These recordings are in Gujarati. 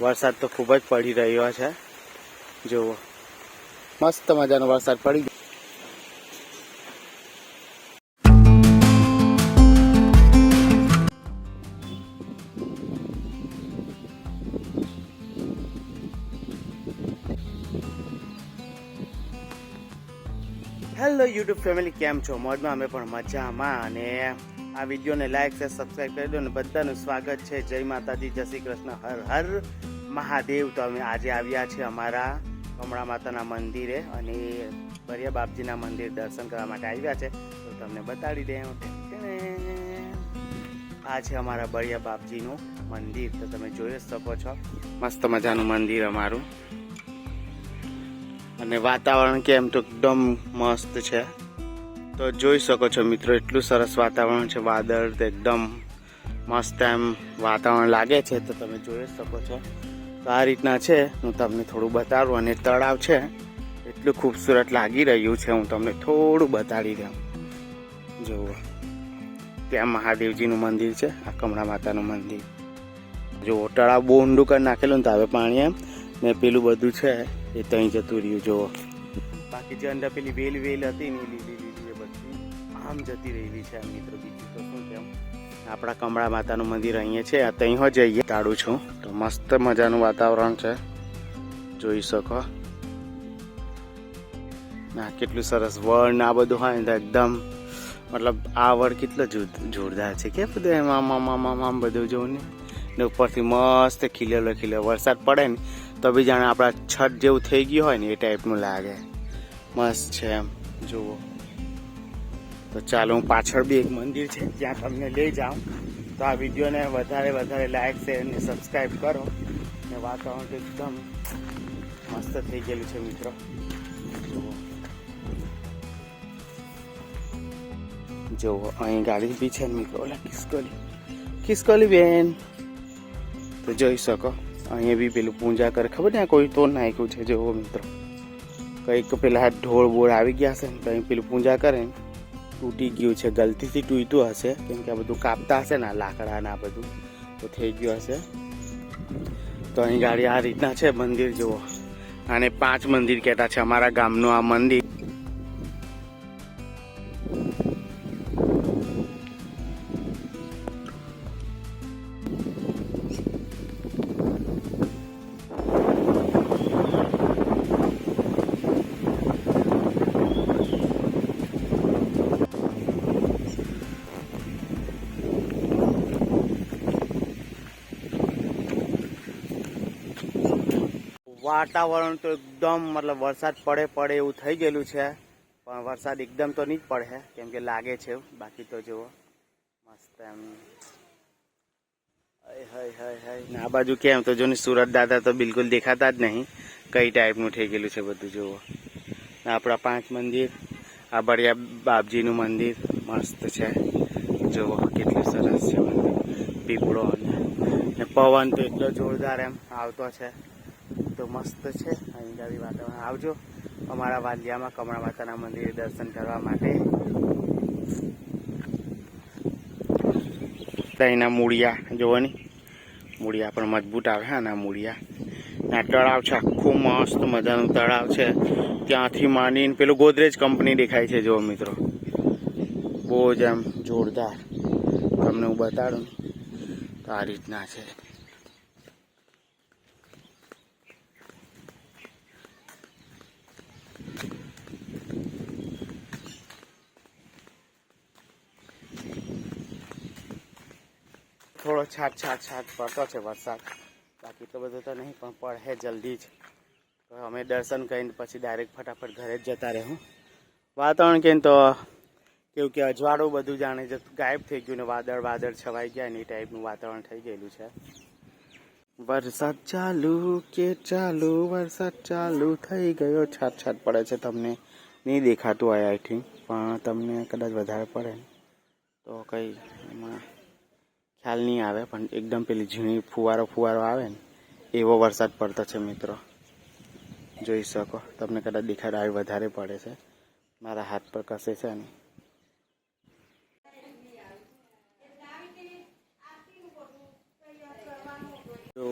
વરસાદ તો ખૂબ જ પડી રહ્યો છે. જુઓ મસ્ત મજાનો વરસાદ પડી. હેલો યુટ્યુબ ફેમિલી, કેમ છો? મોજમાં? અમે પણ મજામાં. અને આ વિડીયોને લાઈક છે, સબસ્ક્રાઈબ કરી દો અને બધાનું સ્વાગત છે. જય માતાજી, જય શ્રી કૃષ્ણ, હર હર મહાદેવ. તો અમે આજે આવ્યા છીએ અમારા કમળા માતાના મંદિરે અને બરિયા બાપજીના મંદિર દર્શન કરવા માટે આવ્યા છે. તો તમને બતાડી દે. આ છે અમારા બરિયા બાપજીનું મંદિર. તો તમે જોઈ શકો છો, મસ્ત મજાનું મંદિર અમારું. અને વાતાવરણ કેમ તો એકદમ મસ્ત છે. તો જોઈ શકો છો મિત્રો, એટલું સરસ વાતાવરણ છે. વાદળ એકદમ મસ્ત એમ વાતાવરણ લાગે છે. તો તમે જોઈ શકો છો. તો આ રીતના છે, હું તમને થોડું બતાડું. અને તળાવ છે, એટલું ખૂબસૂરત લાગી રહ્યું છે. હું તમને થોડું બતાડી દઉં. જુઓ, ત્યાં મહાદેવજીનું મંદિર છે, આ કમળા માતાનું મંદિર. જુઓ, તળાવ બહુ ઊંડું કરી નાખેલું ને તો આવે પાણી એમ. ને પેલું બધું છે એ ત્યાં જતું રહ્યું. જુઓ, બાકી જે અંદર પેલી વેલ હતી ને લીલી એ બધી આમ જતી રહેલી છે મિત્રો. બીજું તો શું કેમ, આપણા કમળા માતાનું મંદિર અહીંયા છે. ત્યાં હો જઈએ તાડું છું. તો મસ્ત મજાનું વાતાવરણ છે, જોઈ શકો. ના કેટલું સરસ વડ ને આ બધું હોય ને તો એકદમ મતલબ આ વડ કેટલો જોરદાર છે કે બધું એમ આમ બધું જોવું ને ઉપરથી મસ્ત ખીલેલો વરસાદ પડે ને તો બી જાણે આપણા છત જેવું થઈ ગયું હોય ને એ ટાઈપનું લાગે. મસ્ત છે એમ. જુઓ, તો ચાલો હું પાછળ બી એક મંદિર છે ત્યાં તમને લઈ જાઉં. તો આ વિડીયોને વધારે લાઈક શેર અને સબસ્ક્રાઈબ કરો. ને વાતાવરણ તો એકદમ મસ્ત થઈ ગયેલું છે મિત્રો. જુઓ, અહીં ગાડી બી છે મિત્રો. ઓલા ખિસકોલી બેન. તો જોઈ શકો, અહીંયા બી પેલું પૂજા કરે. ખબર ને કોઈ તો નાખ્યું છે. જુઓ મિત્રો, કંઈક પેલા ઢોળ બોળ આવી ગયા હશે ને કંઈ પેલું પૂજા કરે ને તૂટી ગયું છે. ગલતીથી તૂટ્યું હશે, કેમ કે આ બધું કાપતા હશે ને લાકડા ને આ બધું તો થઈ ગયું હશે. તો અહીં ગાડી આ રીતના છે. મંદિર જુઓ, આને 5 મંદિર કહેતા છે અમારા ગામનું આ મંદિર. વાતાવરણ તો એકદમ મતલબ વરસાદ પડે એવું થઈ ગયેલું છે. પણ વરસાદ એકદમ તો નહીં જ પડે, કેમ કે લાગે છે એવું. બાકી તો જુઓ મસ્ત એમ. આ બાજુ કેમ તો જો ને સુરત દાદા તો બિલકુલ દેખાતા જ નહીં. કઈ ટાઈપનું થઈ ગયેલું છે બધું. જુઓ, આપણા 5 મંદિર, આ બરિયા બાપજીનું મંદિર મસ્ત છે. જુઓ કેટલું સરસ છે મંદિર. પીપળો અને પવન તો એટલો જોરદાર એમ આવતો છે. તો મસ્ત છે અહીં ગાડી વાતાવરણ. આવજો અમારા વાલિયામાં કમળા માતાના મંદિરે દર્શન કરવા માટે. અહીંના મૂળિયા જોવો ને, મૂળિયા પણ મજબૂત આવે. હા ના મૂળિયા ના. તળાવ છે, આખું મસ્ત મજાનું તળાવ છે. ત્યાંથી માંડીને પેલું ગોદરેજ કંપની દેખાય છે. જુઓ મિત્રો, બહુ જ એમ જોરદાર. તમને હું બતાડું તો આ રીતના છે. થોડો છાટ પડતો છે વરસાદ. બાકી તો બધું તો નહીં, પણ પડે જલ્દી જ. તો અમે દર્શન કરીને પછી ડાયરેક્ટ ફટાફટ ઘરે જ જતા રહું. વાતાવરણ કેમ તો કેવું કે અજવાળું બધું જાણે ગાયબ થઈ ગયું ને વાદળ છવાઈ ગયા ને એ ટાઈપનું વાતાવરણ થઈ ગયેલું છે. વરસાદ ચાલુ કે ચાલુ, વરસાદ ચાલુ થઈ ગયો. છાટ પડે છે. તમને નહીં દેખાતું હોય આઈ થિંક, પણ તમને કદાચ વધારે પડે તો કંઈ એમાં ખ્યાલ નહીં આવે. પણ એકદમ પેલી ઝીણી ફુવારો આવે ને એવો વરસાદ પડતો છે મિત્રો. જોઈ શકો, તમને કદાચ દેખાડ આવી વધારે પડે છે. મારા હાથ પર કસે છે ને. તો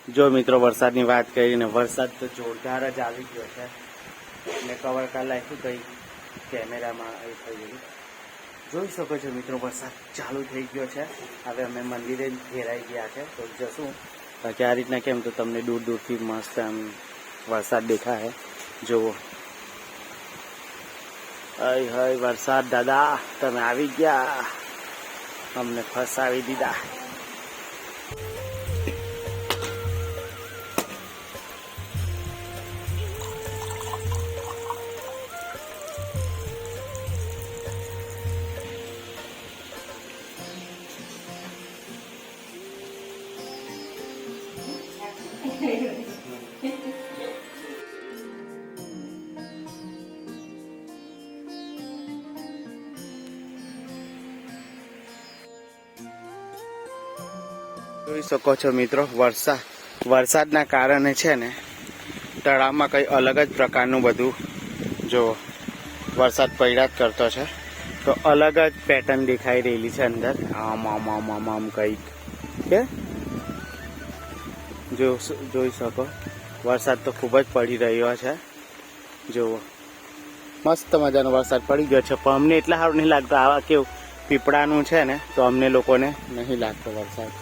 જો મિત્રો વરસાદની વાત કરીને વરસાદ તો જોરદાર જ આવી ગયો છે. મેં કવર કરી નાખ્યું કંઈ કેમેરામાં એ થઈ ગયું. જોઈ શકો છો મિત્રો વરસાદ ચાલુ થઈ ગયો છે. હવે અમે મંદિરે ઘેરાઈ ગયા છે તો જશું. બાકી આ રીતના કેમ તો તમને દૂર દૂરથી મસ્ત આમ વરસાદ દેખાય. જુઓ હય હય વરસાદ દાદા તમે આવી ગયા, અમને ફસાવી દીધા. જોઈ શકો છો મિત્રો વરસાદના કારણે છે ને તળાવમાં કંઈ અલગ જ પ્રકારનું બધું જો વરસાદ પડ્યા જ કરતો છે તો અલગ જ પેટર્ન દેખાઈ રહેલી છે અંદર. આમ આમ આમ આમ આમ કંઈક કે જોઈ શકો વરસાદ તો ખૂબ જ પડી રહ્યો છે. જુઓ મસ્ત મજાનો વરસાદ પડી ગયો છે પણ અમને એટલા સારું નહીં લાગતો. આવા કેવું પીપળાનું છે ને તો અમને લોકોને નહીં લાગતો વરસાદ.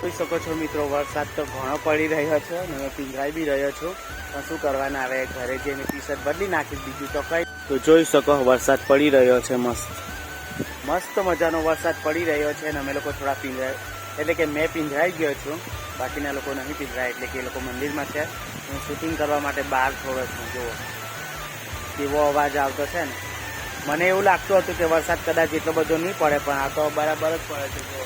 જોઈ શકો છો મિત્રો વરસાદ તો ઘણો પડી રહ્યો છે અને હું પીંજરાઈ બી રહ્યો છું. પણ શું કરવાના, આવે ઘરે જઈને ટી શર્ટ બદલી નાખી બીજું તો કઈ. તો જોઈ શકો વરસાદ પડી રહ્યો છે. મસ્ત મજાનો વરસાદ પડી રહ્યો છે અને અમે લોકો થોડા પીંજરાય એટલે કે મેં પીંજરાઈ ગયો છું, બાકીના લોકો નહીં પીંજરાય એટલે કે એ લોકો મંદિરમાં છે. હું શૂટિંગ કરવા માટે બહાર થોડો છું. જુઓ કેવો અવાજ આવતો છે ને. મને એવું લાગતું હતું કે વરસાદ કદાચ એટલો બધો નહીં પડે પણ આ તો બરાબર જ પડે છે. જુઓ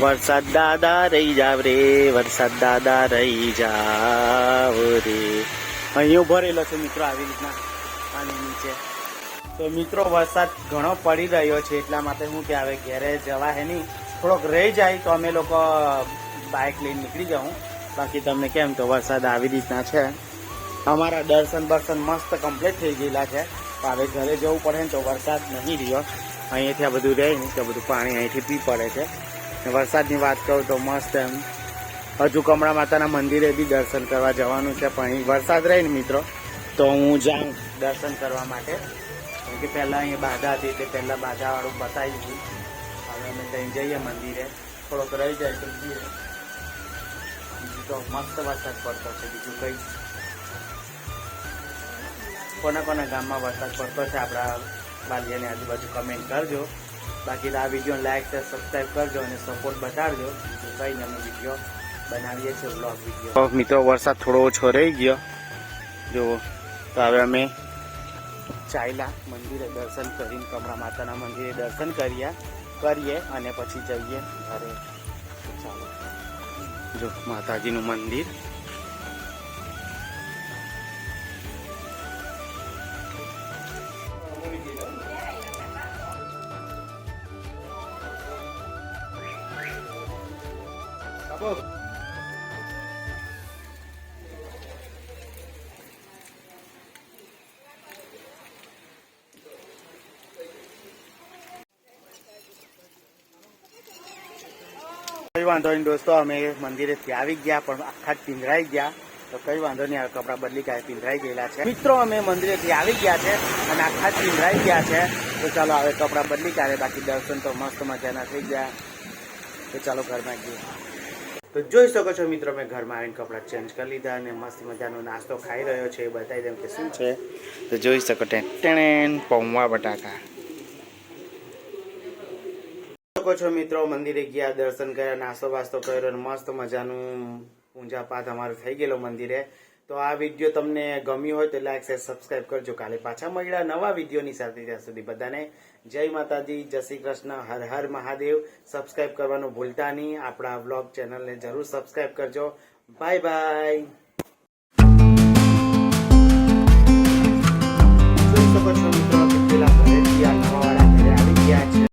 વરસાદ દાદા રહી જાવ રે, વરસાદ દાદા રહી જાવ રે. અહીં ઉભો રહેલો છે મિત્રો આવી રીતના પાણી નીચે. તો મિત્રો વરસાદ ઘણો પડી રહ્યો છે એટલા માટે હું કે આવે ઘેરે જવા હે નહીં, થોડોક રહી જાય તો અમે લોકો બાઇક લઈને નીકળી જાઉં. બાકી તમને કેમ તો વરસાદ આવી રીતના છે. અમારા દર્શન મસ્ત કમ્પ્લીટ થઈ ગયેલા છે. હવે ઘરે જવું પડે ને તો વરસાદ નહીં રહ્યો. અહીંયાથી આ બધું રહે ને તો બધું પાણી અહીંથી પી પડે છે. વરસાદની વાત કરું તો મસ્ત એમ હજુ કમળા માતાના મંદિરે બી દર્શન કરવા જવાનું છે પણ અહીં વરસાદ રહે ને મિત્રો તો હું જાઉં દર્શન કરવા માટે. કેમ કે પહેલાં અહીંયા બાધા હતી એટલે પહેલાં બાધાવાળું બતાવી દીધું. હવે અમે ત્યાં જઈએ મંદિરે, થોડોક રહી જાય તો જઈએ. બીજું તો મસ્ત વરસાદ પડતો છે. બીજું કંઈ કોના કોના ગામમાં વરસાદ પડતો છે આપણા વાલિયાની આજુબાજુ કમેન્ટ કરજો. બાકી આ વિડીયો લાઈક શેર સબસ્ક્રાઈબ કરજો અને સપોર્ટ બતાડજો. બીજું કંઈ અમે વિડીયો બનાવીએ છીએ વ્લોગ વિડીયો. મિત્રો વરસાદ થોડો ઓછો રહી ગયો જુઓ. તો હવે અમે ચાયલા મંદિરે દર્શન કરીને કમળા માતાના મંદિરે દર્શન કરીએ અને પછી જઈએ ઘરે. ચાલો જો માતાજીનું મંદિર. કઈ વાંધો નહીં દોસ્તો, અમે મંદિરેથી આવી ગયા પણ આખા જ પીંધરાઈ ગયા. તો કઈ વાંધો નહીં, કપડાં બદલી કાંઈ પીંધરાઈ ગયેલા છે. મિત્રો અમે મંદિરેથી આવી ગયા છે અને આખા જ પીંધરાઈ ગયા છે. તો ચાલો હવે કપડાં બદલી કાઢે. બાકી દર્શન તો મસ્ત મજાના થઈ ગયા. તો ચાલો ઘરમાં જઈએ. તો જોઈ શકો છો મિત્રો મેં ઘરમાં આવીને કપડાં ચેન્જ કરી લીધા અને મસ્ત મજાનો નાસ્તો ખાઈ રહ્યો છે. એ બતાવી દઉં કે શું છે. તો જોઈ શકો ટેણ પૌવા બટાકા શકો છો મિત્રો. મંદિરે ગયા, દર્શન કર્યા, નાસ્તો વાસ્તો કર્યો અને મસ્ત મજાનું પૂજા પાઠ અમારો થઈ ગયેલો મંદિરે. તો આ વિડીયો તમને ગમ્યું હોય તો લાઈક શેર સબસ્ક્રાઈબ કરજો. કાલે પાછા મળ્યા નવા વિડીયોની સાથે. ત્યાં સુધી બધાને જય માતાજી, જય શ્રી કૃષ્ણ, હર હર મહાદેવ. સબસ્ક્રાઈબ કરવાનું ભૂલતા નહીં. આપણા વ્લોગ ચેનલને જરૂર સબસ્ક્રાઈબ કરજો. Bye bye. જોઈ શકો છો મિત્રો